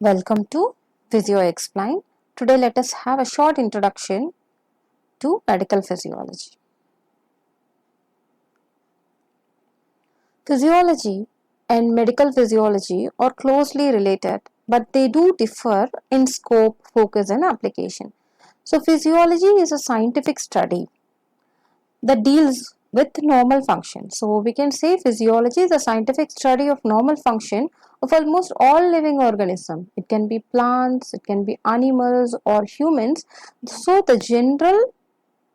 Welcome to PhysioExplained. Today let us have a short introduction to medical physiology. Physiology and medical physiology are closely related, but they do differ in scope, focus and application. So physiology is a scientific study that deals with normal function. So we can say physiology is a scientific study of normal function of almost all living organisms. It can be plants, it can be animals or humans. So the general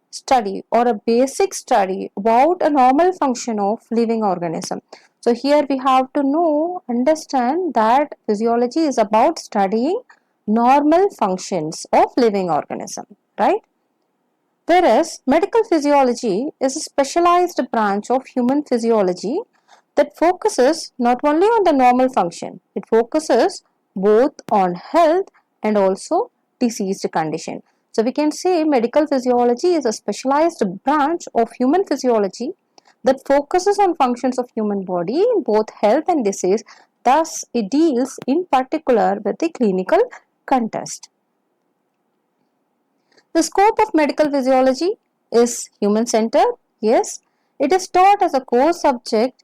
study or a basic study about a normal function of living organism. So here we have to understand that physiology is about studying normal functions of living organism, right? Whereas medical physiology is a specialized branch of human physiology that focuses not only on the normal function, it focuses both on health and also diseased condition. So we can say medical physiology is a specialized branch of human physiology that focuses on functions of human body, both health and disease. Thus, it deals in particular with the clinical context. The scope of medical physiology is human-centered. Yes, it is taught as a core subject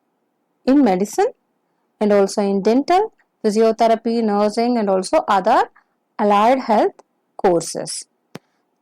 in medicine and also in dental, physiotherapy, nursing and also other allied health courses.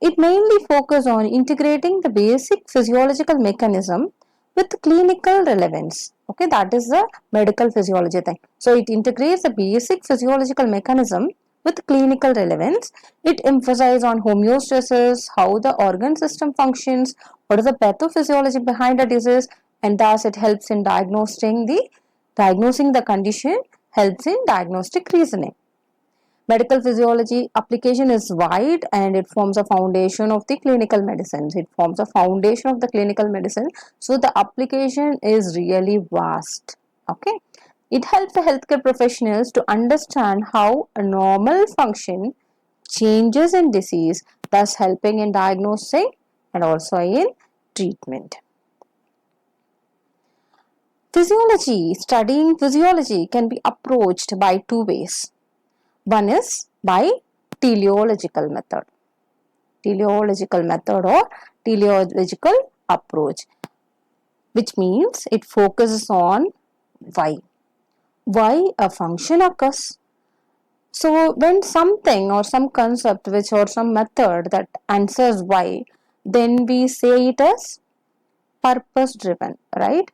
It mainly focuses on integrating the basic physiological mechanism with clinical relevance. Okay, that is the medical physiology thing. So it integrates the basic physiological mechanism with clinical relevance. It emphasizes on homeostasis, how the organ system functions, what is the pathophysiology behind a disease, and thus it helps in diagnosing the condition, helps in diagnostic reasoning. Medical physiology application is wide and it forms a foundation of the clinical medicine. It forms a foundation of the clinical medicine. So the application is really vast. Okay. It helps the healthcare professionals to understand how a normal function changes in disease, thus helping in diagnosing and also in treatment. Studying physiology can be approached by two ways. One is by teleological method. Teleological method or teleological approach, which means it focuses on why a function occurs. So when something or some concept or some method that answers why, then we say it as purpose driven, right?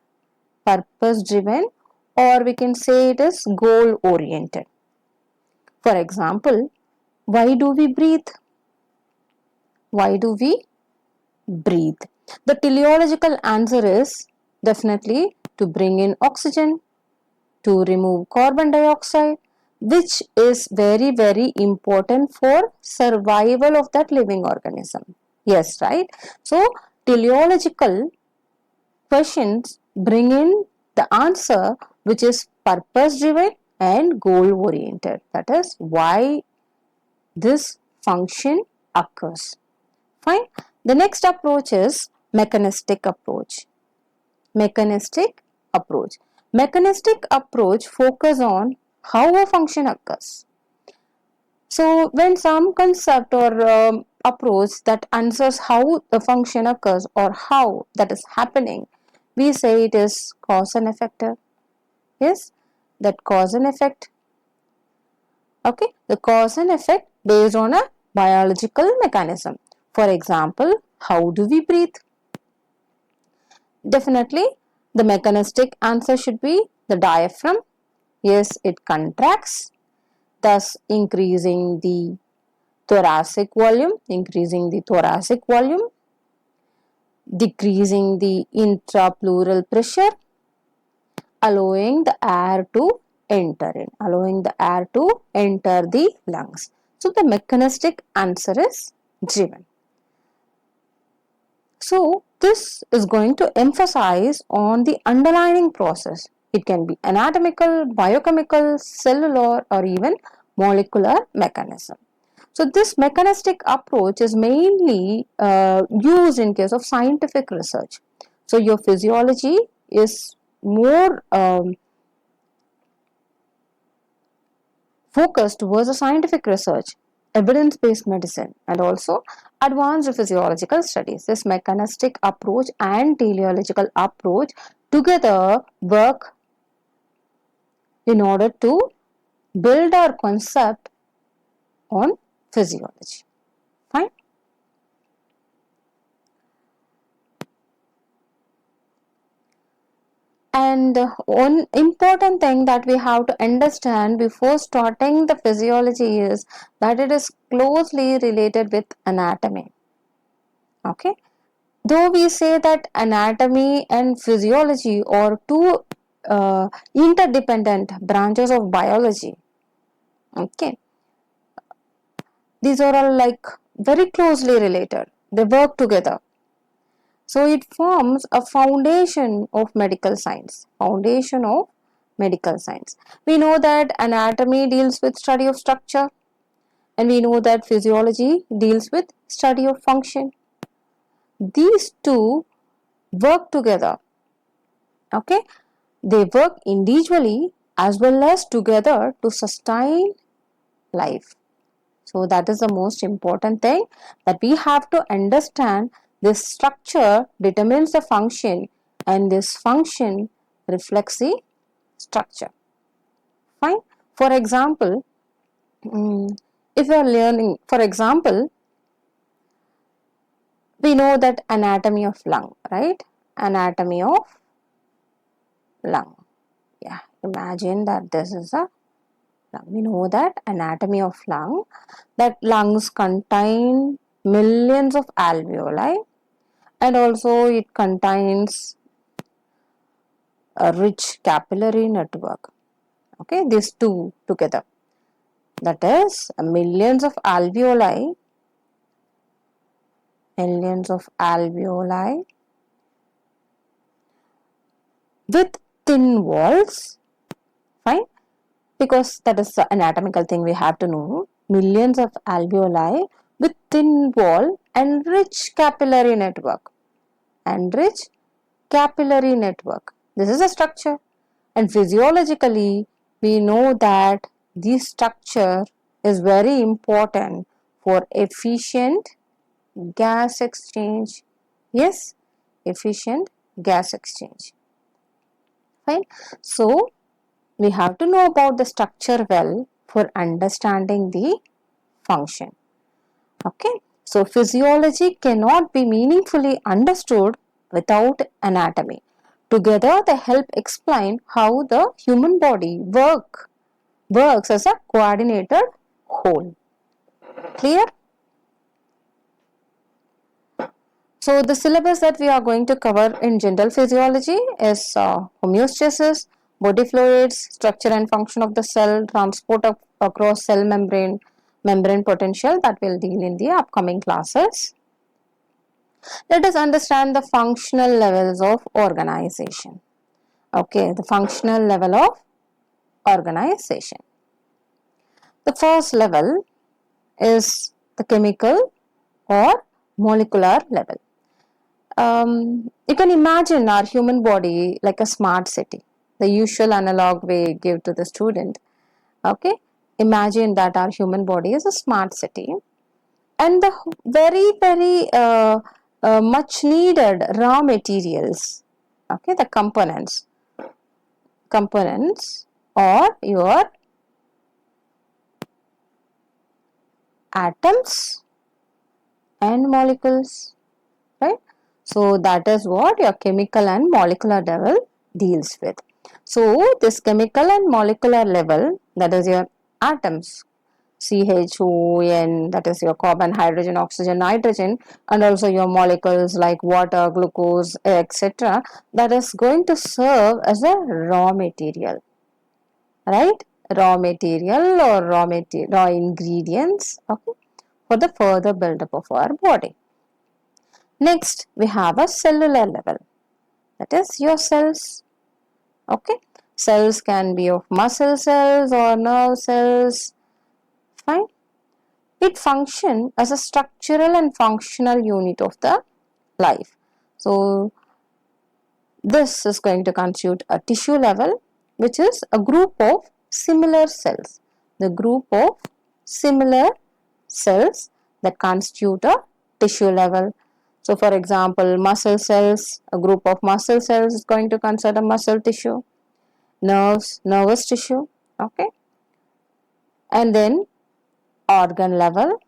Purpose driven, or we can say it is goal oriented. For example, why do we breathe? Why do we breathe? The teleological answer is definitely to bring in oxygen, to remove carbon dioxide, which is very, very important for survival of that living organism. Yes, right? So, teleological questions bring in the answer which is purpose driven and goal oriented. That is why this function occurs. Fine. The next approach is mechanistic approach. Mechanistic approach. Mechanistic approach focus on how a function occurs. So when some concept or approach that answers how the function occurs or how that is happening, we say it is cause and effect. Yes, that cause and effect. Okay, the cause and effect based on a biological mechanism. For example, how do we breathe? Definitely, the mechanistic answer should be the diaphragm. Yes, it contracts, thus increasing the thoracic volume, decreasing the intrapleural pressure, allowing the air to enter the lungs. So the mechanistic answer is given. So this is going to emphasize on the underlying process. It can be anatomical, biochemical, cellular or even molecular mechanism. So this mechanistic approach is mainly used in case of scientific research. So your physiology is more focus towards a scientific research, evidence-based medicine, and also advanced physiological studies. This mechanistic approach and teleological approach together work in order to build our concept on physiology. Fine. And one important thing that we have to understand before starting the physiology is that it is closely related with anatomy. Okay. Though we say that anatomy and physiology are two interdependent branches of biology. Okay. These are all like very closely related. They work together. So it forms a foundation of medical science. Foundation of medical science. We know that anatomy deals with study of structure, and we know that physiology deals with study of function. These two work together. Okay, they work individually as well as together to sustain life. So that is the most important thing, that we have to understand this structure determines the function and this function reflects the structure. Fine. For example, if you are learning, for example, we know that anatomy of lung, right? Anatomy of lung. Yeah, imagine that this is a lung. We know that anatomy of lung, that lungs contain millions of alveoli, and also it contains a rich capillary network. Okay, these two together, that is millions of alveoli with thin walls. Fine, because that is the anatomical thing we have to know. Millions of alveoli with thin wall and rich capillary network. This is a structure. And physiologically, we know that this structure is very important for efficient gas exchange. Yes, efficient gas exchange. Fine. So, we have to know about the structure well for understanding the function. Okay. So, physiology cannot be meaningfully understood without anatomy. Together, they help explain how the human body works as a coordinated whole. Clear? So, the syllabus that we are going to cover in general physiology is homeostasis, body fluids, structure and function of the cell, transport across cell membrane, membrane potential, that will deal in the upcoming classes. Let us understand the functional levels of organization. Okay, the functional level of organization. The first level is the chemical or molecular level. You can imagine our human body like a smart city, the usual analog we give to the student. Okay, imagine that our human body is a smart city, and the very much needed raw materials, okay, the components or your atoms and molecules, right? So that is what your chemical and molecular level deals with. So this chemical and molecular level, that is your atoms, CHON, that is your carbon, hydrogen, oxygen, nitrogen, and also your molecules like water, glucose, etc., that is going to serve as a raw material, right? Raw ingredients, okay, for the further build-up of our body. Next, we have a cellular level, that is your cells. Okay, cells can be of muscle cells or nerve cells. Fine. It functions as a structural and functional unit of the life. So, this is going to constitute a tissue level, which is a group of similar cells. the group of similar cells that constitute a tissue level. So for example, muscle cells, a group of muscle cells is going to consider muscle tissue, nerves, nervous tissue, okay. And then organ level,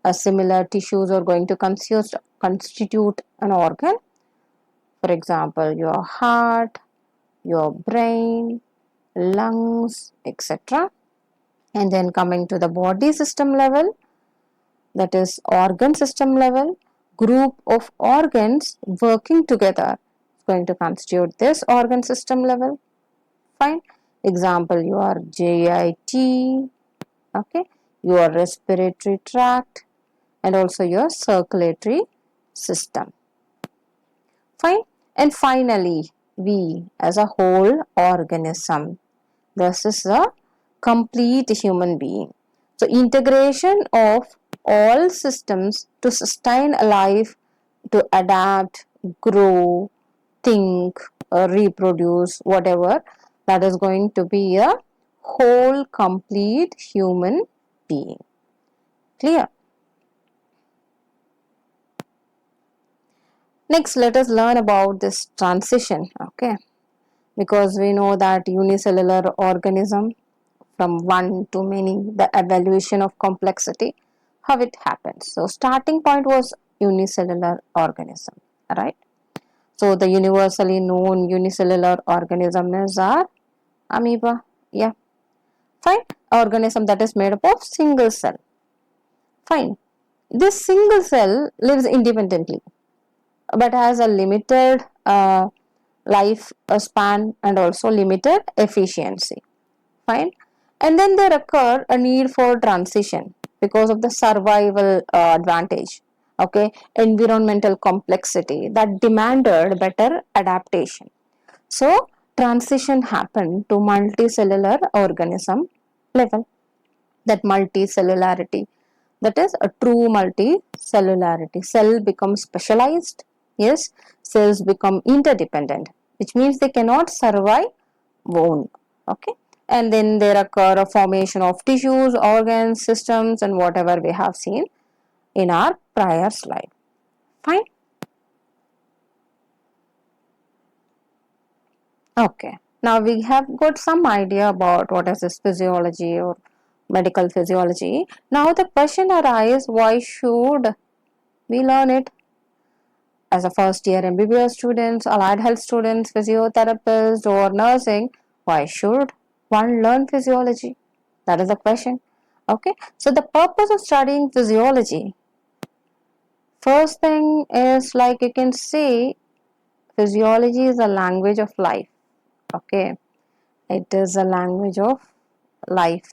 a similar tissues are going to constitute an organ. For example, your heart, your brain, lungs, etc. And then coming to the body system level, that is organ system level, group of organs working together is going to constitute this organ system level. Fine. Example, your GIT, okay, your respiratory tract, and also your circulatory system. Fine. And finally, we as a whole organism. This is a complete human being. So integration of all systems to sustain a life, to adapt, grow, think, reproduce, whatever, that is going to be a whole complete human being. Clear? Next, let us learn about this transition, okay? Because we know that unicellular organism from one to many, the evaluation of complexity, how it happens. So starting point was unicellular organism, right? So the universally known unicellular organism is our amoeba. Yeah, fine. Organism that is made up of single cell. Fine. This single cell lives independently, but has a limited life span and also limited efficiency. Fine. And then there occur a need for transition because of the survival advantage, okay, environmental complexity that demanded better adaptation. So transition happened to multicellular organism level. That multicellularity, that is a true multicellularity, cell becomes specialized. Yes, cells become interdependent, which means they cannot survive alone, okay. And then there occur a formation of tissues, organs, systems, and whatever we have seen in our prior slide. Fine. Okay. Now we have got some idea about what is this physiology or medical physiology. Now the question arises, why should we learn it? As a first year MBBS students, allied health students, physiotherapists, or nursing, why should one learn physiology? That is the question. Okay. So the purpose of studying physiology, first thing is, like you can say, physiology is a language of life. Okay. It is a language of life.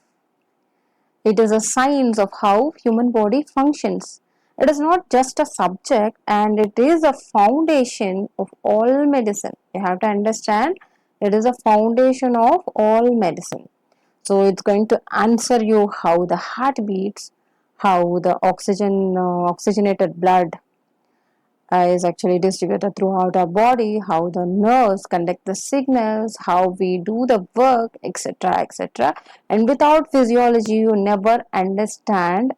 It is a science of how human body functions. It is not just a subject, and it is a foundation of all medicine. You have to understand, it is a foundation of all medicine. So it's going to answer you how the heart beats, how the oxygenated blood is actually distributed throughout our body, how the nerves conduct the signals, how we do the work, etc., etc. And without physiology, you never understand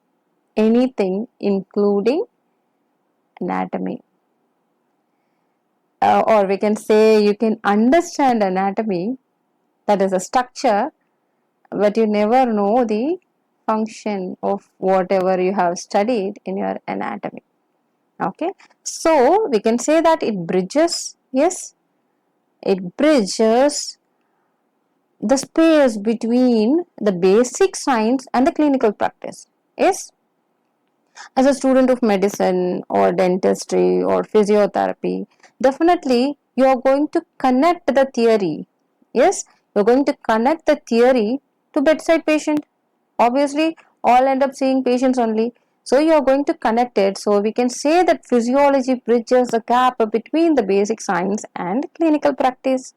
anything, including anatomy. Or we can say you can understand anatomy, that is a structure, but you never know the function of whatever you have studied in your anatomy. Okay, so we can say that it bridges, yes, it bridges the space between the basic science and the clinical practice. Yes, as a student of medicine or dentistry or physiotherapy, definitely you are going to connect the theory. Yes, you're going to connect the theory to bedside patient. Obviously, all end up seeing patients only. So you are going to connect it. So we can say that physiology bridges the gap between the basic science and clinical practice.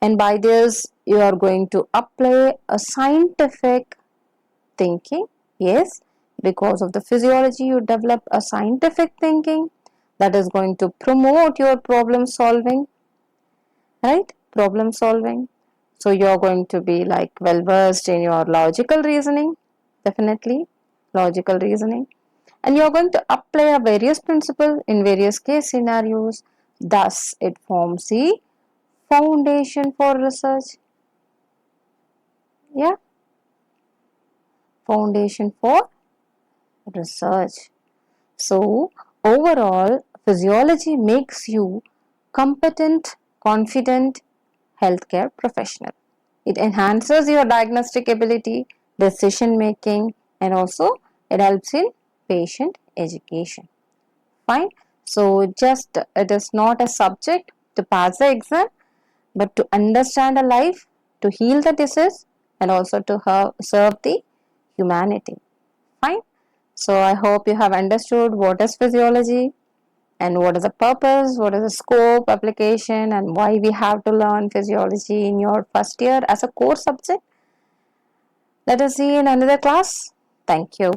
And by this, you are going to apply a scientific thinking. Yes, because of the physiology, you develop a scientific thinking that is going to promote your problem solving, right? Problem solving. So you're going to be like well versed in your logical reasoning, definitely logical reasoning, and you're going to apply a various principle in various case scenarios. Thus, it forms the foundation for research. Yeah, foundation for research. So, overall, physiology makes you competent, confident healthcare professional. It enhances your diagnostic ability, decision making, and also it helps in patient education. Fine. So, just it is not a subject to pass the exam, but to understand a life, to heal the disease, and also to serve the humanity. Fine. So I hope you have understood what is physiology and what is the purpose, what is the scope, application, and why we have to learn physiology in your first year as a core subject. Let us see in another class. Thank you.